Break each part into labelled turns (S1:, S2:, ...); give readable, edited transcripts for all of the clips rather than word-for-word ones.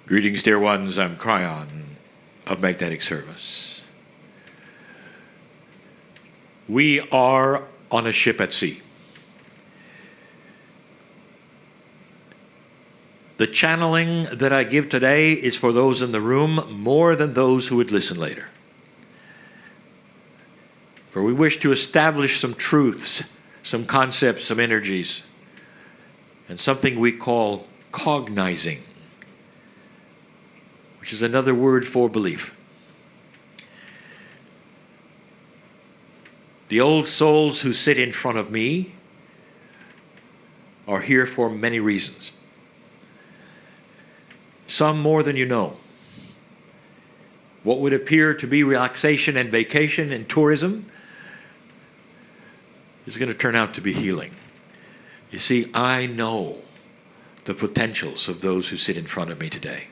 S1: Greetings, dear ones. I'm Kryon of Magnetic Service. We are on a ship at sea. The channeling that I give today is for those in the room more than those who would listen later. For we wish to establish some truths, some concepts, some energies, and something we call cognizing, which is another word for belief. The old souls who sit in front of me are here for many reasons. Some more than you know. What would appear to be relaxation and vacation and tourism is going to turn out to be healing. You see, I know the potentials of those who sit in front of me today.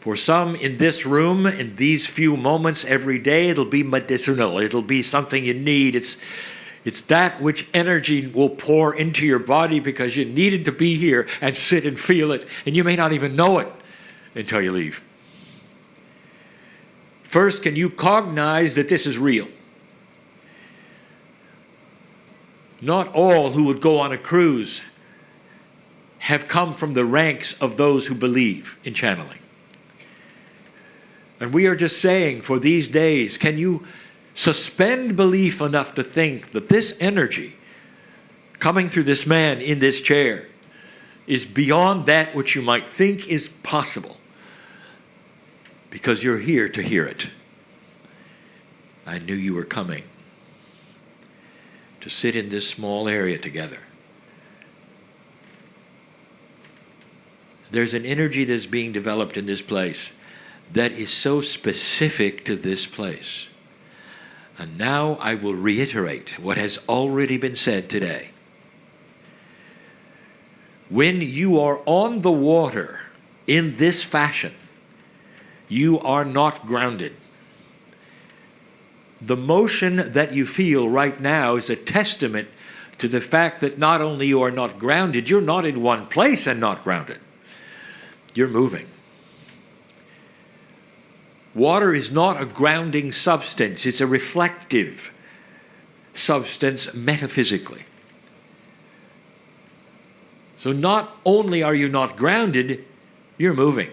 S1: For some in this room, in these few moments every day, it'll be medicinal. It'll be something you need. It's that which energy will pour into your body because you needed to be here and sit and feel it. And you may not even know it until you leave. First, can you cognize that this is real? Not all who would go on a cruise have come from the ranks of those who believe in channeling. And we are just saying, for these days, can you suspend belief enough to think that this energy coming through this man in this chair is beyond that which you might think is possible, because you're here to hear it. I knew you were coming to sit in this small area together. There's an energy that's being developed in this place that is so specific to this place. And now I will reiterate what has already been said today. When you are on the water in this fashion, you are not grounded. The motion that you feel right now is a testament to the fact that not only you are not grounded, you're not in one place and not grounded. You're moving. Water is not a grounding substance. It's a reflective substance metaphysically. So not only are you not grounded, you're moving.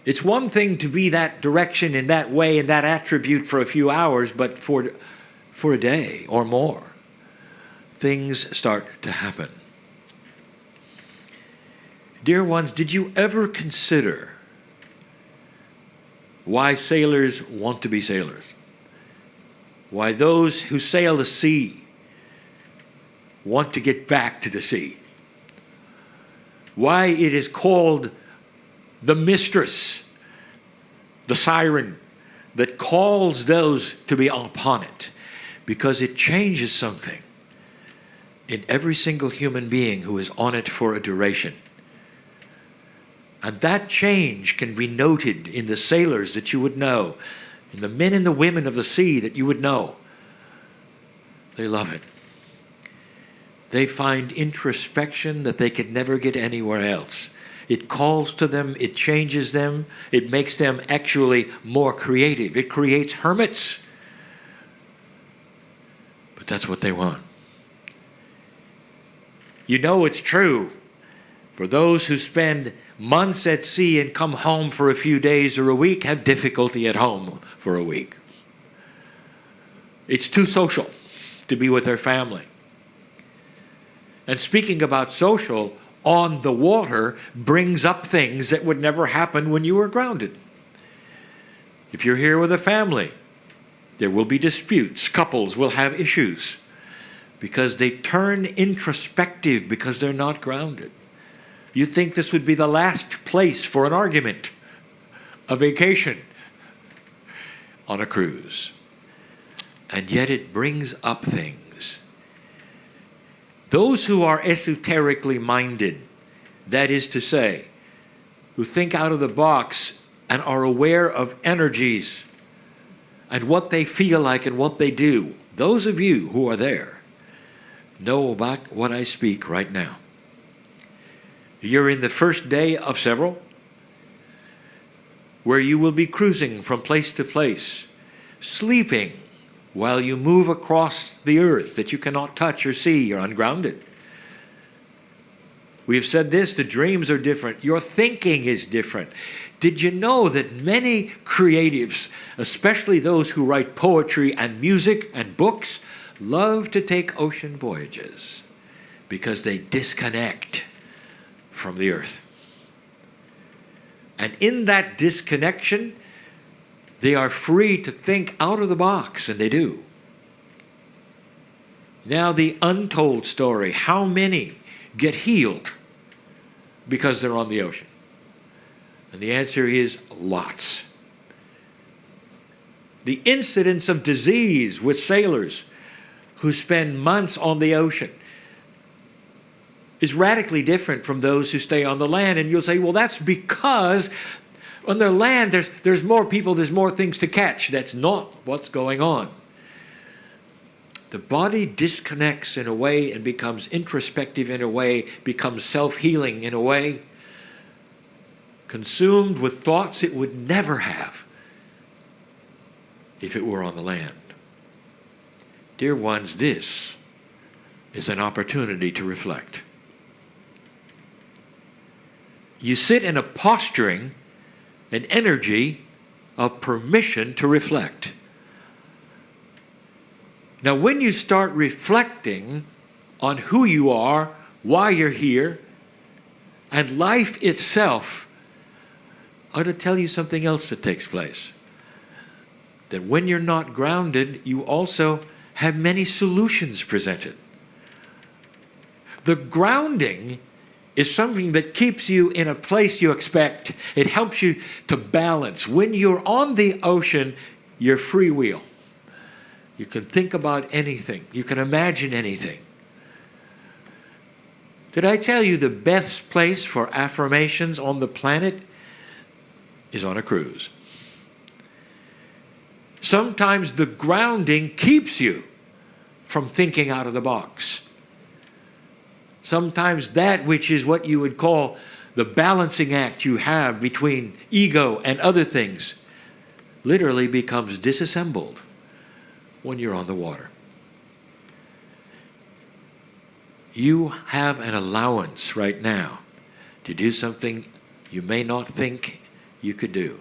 S1: It's one thing to be that direction in that way and that attribute for a few hours, but for a day or more, things start to happen. Dear ones, did you ever consider why sailors want to be sailors? Why those who sail the sea want to get back to the sea? Why it is called the mistress, the siren that calls those to be upon it? Because it changes something in every single human being who is on it for a duration. And that change can be noted in the sailors that you would know, in the men and the women of the sea that you would know. They love it. They find introspection that they could never get anywhere else. It calls to them, it changes them, it makes them actually more creative. It creates hermits. But that's what they want. You know it's true. For those who spend months at sea and come home for a few days or a week, have difficulty at home for a week. It's too social to be with their family. And speaking about social, on the water brings up things that would never happen when you were grounded. If you're here with a family, there will be disputes. Couples will have issues because they turn introspective because they're not grounded. You'd think this would be the last place for an argument, a vacation on a cruise. And yet it brings up things. Those who are esoterically minded, that is to say, who think out of the box and are aware of energies and what they feel like and what they do, those of you who are there know about what I speak right now. You're in the first day of several, where you will be cruising from place to place, sleeping while you move across the earth that you cannot touch or see. You're ungrounded. We have said this, the dreams are different. Your thinking is different. Did you know that many creatives, especially those who write poetry and music and books, love to take ocean voyages because they disconnect from the earth? And in that disconnection, they are free to think out of the box, and they do. Now, the untold story, how many get healed because they're on the ocean? And the answer is lots. The incidence of disease with sailors who spend months on the ocean is radically different from those who stay on the land. And you'll say, well, that's because on the land there's more people, there's more things to catch. That's not what's going on. The body disconnects in a way and becomes introspective in a way, becomes self-healing in a way, consumed with thoughts it would never have if it were on the land. Dear ones, this is an opportunity to reflect. You sit in a posturing, an energy of permission to reflect. Now, when you start reflecting on who you are, why you're here, and life itself, I ought to tell you something else that takes place. That when you're not grounded, you also have many solutions presented. The grounding is something that keeps you in a place you expect. It helps you to balance. When you're on the ocean, you're freewheel. You can think about anything. You can imagine anything. Did I tell you the best place for affirmations on the planet is on a cruise? Sometimes the grounding keeps you from thinking out of the box. Sometimes that which is what you would call the balancing act you have between ego and other things literally becomes disassembled when you're on the water. You have an allowance right now to do something you may not think you could do.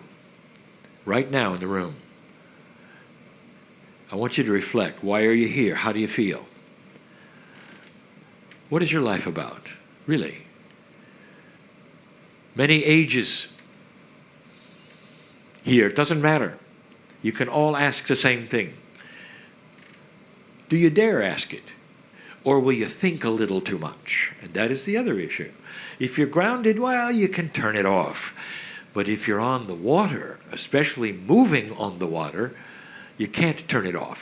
S1: Right now in the room. I want you to reflect. Why are you here? How do you feel? What is your life about? Really? Many ages here. It doesn't matter. You can all ask the same thing. Do you dare ask it? Or will you think a little too much? And that is the other issue. If you're grounded, well, you can turn it off. But if you're on the water, especially moving on the water, you can't turn it off.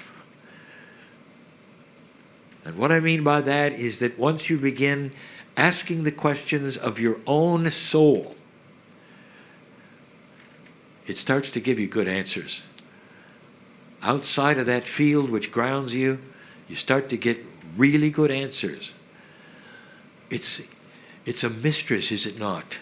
S1: And what I mean by that is that once you begin asking the questions of your own soul, it starts to give you good answers. Outside of that field which grounds you, you start to get really good answers. It's a mistress, is it not?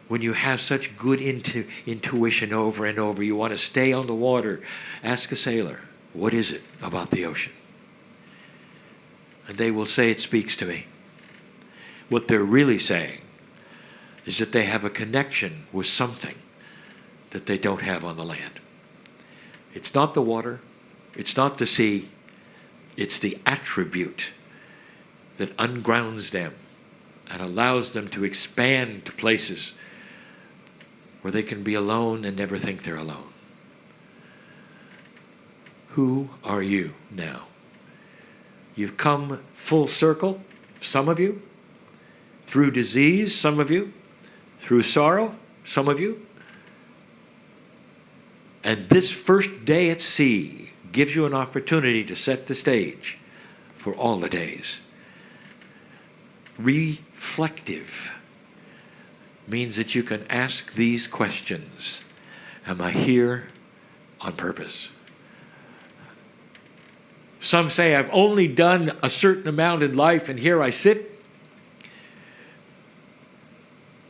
S1: When you have such good intuition over and over, you want to stay on the water. Ask a sailor, what is it about the ocean? And they will say, it speaks to me. What they're really saying is that they have a connection with something that they don't have on the land. It's not the water, it's not the sea, it's the attribute that ungrounds them and allows them to expand to places where they can be alone and never think they're alone. Who are you now? You've come full circle, some of you, through disease, some of you, through sorrow, some of you. And this first day at sea gives you an opportunity to set the stage for all the days. Reflective means that you can ask these questions. Am I here on purpose? Some say, I've only done a certain amount in life and here I sit.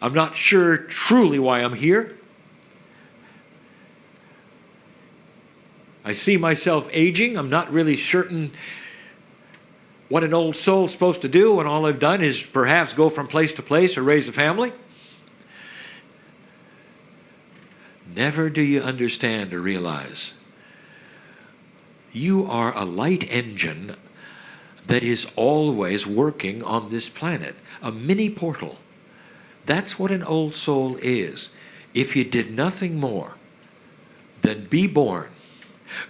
S1: I'm not sure truly why I'm here. I see myself aging. I'm not really certain what an old soul is supposed to do when all I've done is perhaps go from place to place or raise a family. Never do you understand or realize you are a light engine that is always working on this planet, a mini portal. That's what an old soul is. If you did nothing more than be born,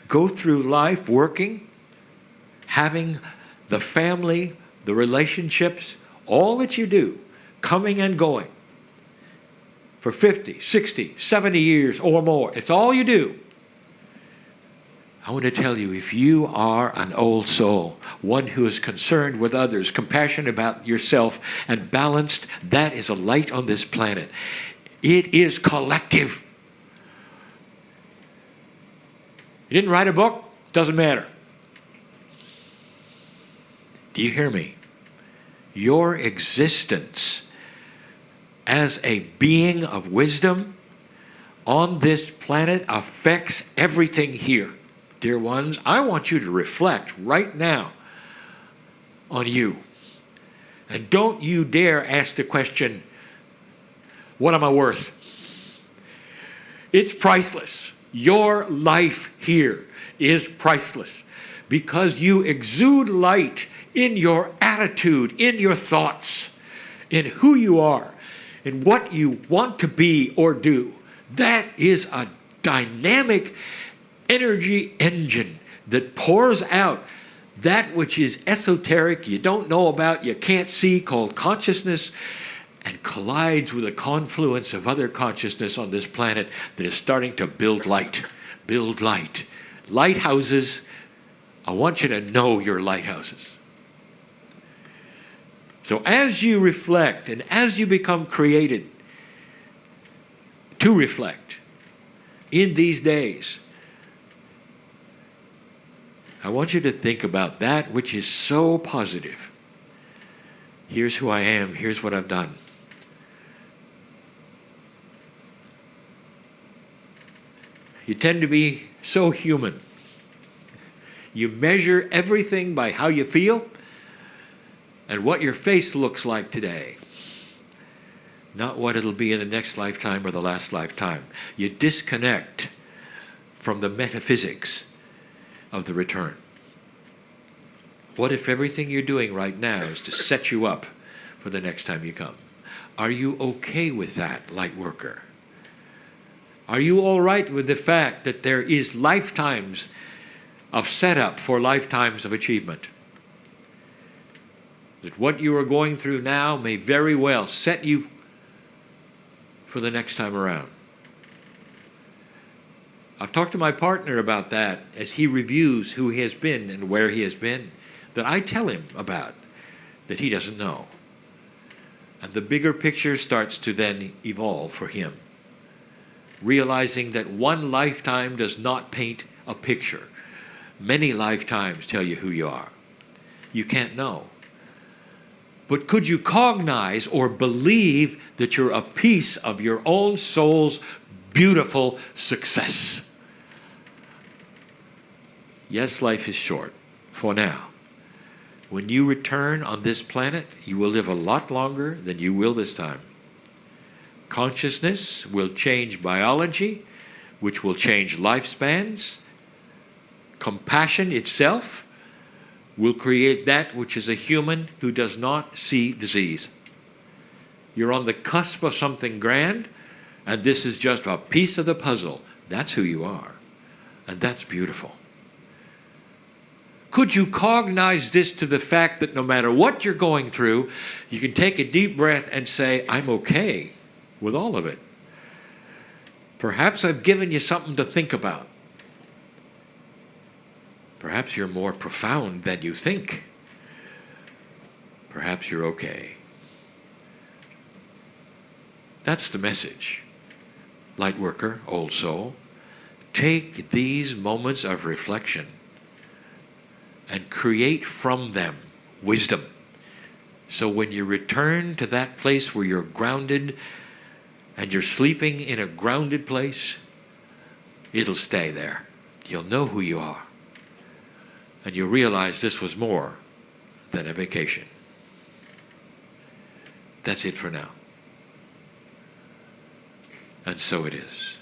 S1: go through life working, having the family, the relationships, all that you do, coming and going for 50, 60, 70 years or more. It's all you do. I want to tell you, if you are an old soul, one who is concerned with others, compassionate about yourself, and balanced, that is a light on this planet. It is collective. You didn't write a book? Doesn't matter. Do you hear me? Your existence as a being of wisdom on this planet affects everything here. Dear ones, I want you to reflect right now on you. And don't you dare ask the question, what am I worth? It's priceless. Your life here is priceless because you exude light in your attitude, in your thoughts, in who you are, in what you want to be or do. That is a dynamic energy engine that pours out that which is esoteric, you don't know about, you can't see, called consciousness, and collides with a confluence of other consciousness on this planet that is starting to build light. Build light. Lighthouses, I want you to know your lighthouses. So as you reflect and as you become created to reflect in these days, I want you to think about that which is so positive. Here's who I am. Here's what I've done. You tend to be so human. You measure everything by how you feel and what your face looks like today, not what it'll be in the next lifetime or the last lifetime. You disconnect from the metaphysics of the return. What if everything you're doing right now is to set you up for the next time you come? Are you okay with that, light worker? Are you all right with the fact that there is lifetimes of setup for lifetimes of achievement? That what you are going through now may very well set you for the next time around. I've talked to my partner about that as he reviews who he has been and where he has been, that I tell him about, that he doesn't know. And the bigger picture starts to then evolve for him, realizing that one lifetime does not paint a picture. Many lifetimes tell you who you are. You can't know. But could you cognize or believe that you're a piece of your own soul's beautiful success? Yes, life is short, for now. When you return on this planet, you will live a lot longer than you will this time. Consciousness will change biology, which will change lifespans. Compassion itself will create that which is a human who does not see disease. You're on the cusp of something grand, and this is just a piece of the puzzle. That's who you are, and that's beautiful. Could you cognize this to the fact that no matter what you're going through, you can take a deep breath and say, I'm okay with all of it. Perhaps I've given you something to think about. Perhaps you're more profound than you think. Perhaps you're okay. That's the message. Light worker, old soul, take these moments of reflection and create from them wisdom. So when you return to that place where you're grounded and you're sleeping in a grounded place, it'll stay there. You'll know who you are. And you'll realize this was more than a vacation. That's it for now. And so it is.